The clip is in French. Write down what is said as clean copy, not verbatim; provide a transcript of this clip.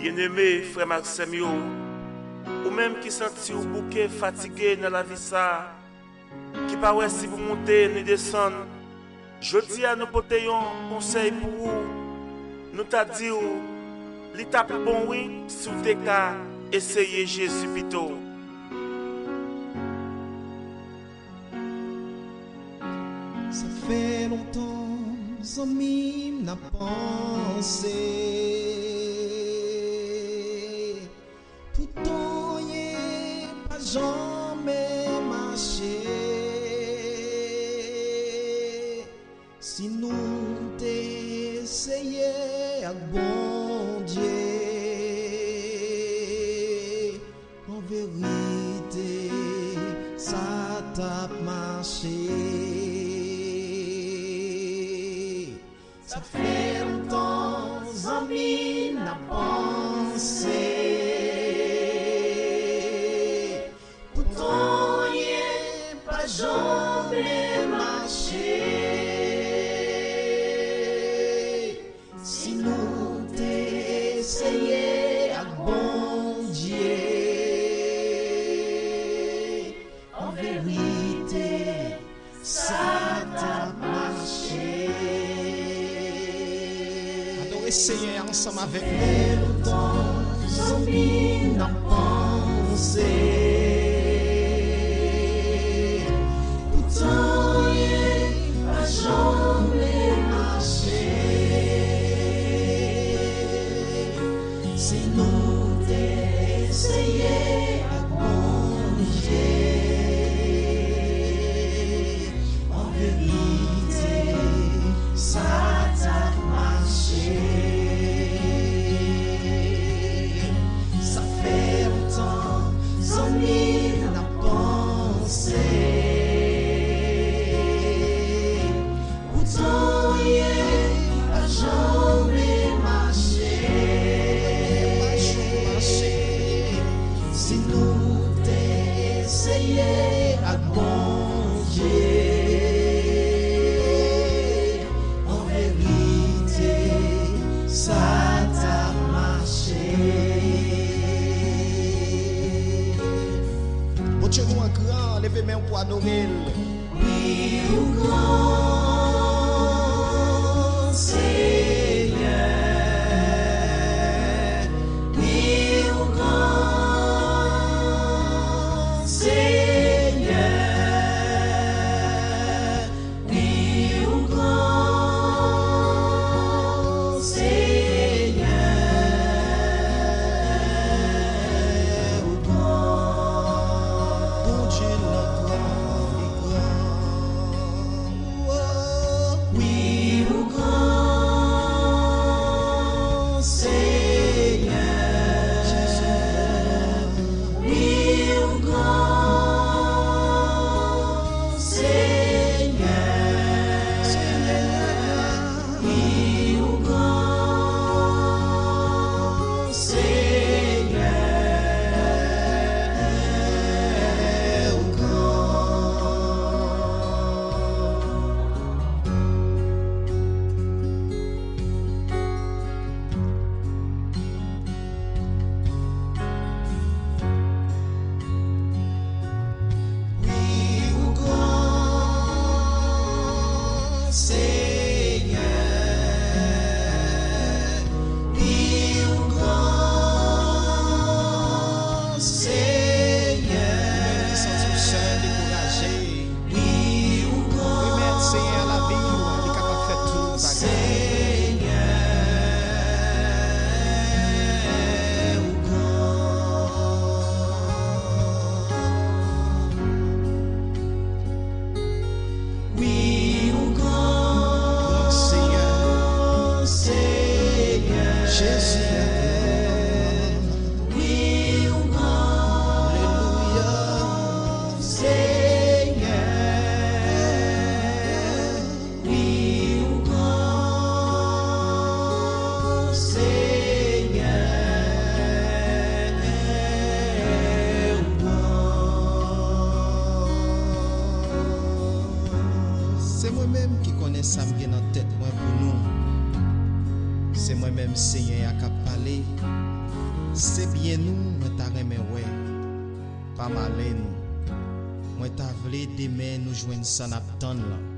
Bien-aimé frère Maxime yo, ou même qui senti ou bouquet fatigué dans la vie ça, qui pas ouais si vous montez ni descendre, je dis à nos potéons conseil pour vous, nous t'a dit l'étape bon oui, si vous t'es qu'à essayer Jésus plutôt. Ça fait longtemps, amis, n'a pensé. Pourtant, y'a pas jamais marché. Si nous t'essayons à bon Dieu, en vérité, ça t'a marché. Ça fait longtemps, amis, n'a pensé. Pourtant, y'a pas jamais marché. Si nous t'essayons à bon Dieu, en vérité, ça t'a marché. Essayez ensemble avec nous. Longtemps, amis, n'a pensé. Pourtant, y'a pas jamais marché. Si nous t'essayons à bon Dieu, en vérité, ça t'a marché. Ça fait longtemps, amis, n'a pensé. Pourtant, y'a pas jamais marché. Si nous t'essayons à bon Dieu, en vérité, ça t'a marché. Bon Dieu, nous un grand, levez main pour adorer. Oui, au grand Seigneur. Oui, au grand Seigneur. Oui, au grand Seigneur. Au grand, bon Dieu, le grand, le grand. Oui, au grand Seigneur. Oui, au grand Seigneur. Oui, au grand Seigneur. Au oui, au grand Seigneur. Oui, au grand Seigneur. Oui, au grand Seigneur, la vie, il est capable de faire tout. Seigneur, au grand. Oui, au grand Seigneur. Jésus. Oui, au grand Seigneur. Oui, au grand Seigneur. Au grand. C'est moi-même qui connais ça me dans la tête moi pour nous. C'est moi-même Seigneur qui a parlé. C'est bien nous, moi ta remè ouais, pas malé nous. Moi ta vle demain nous joindre ça n'attend là.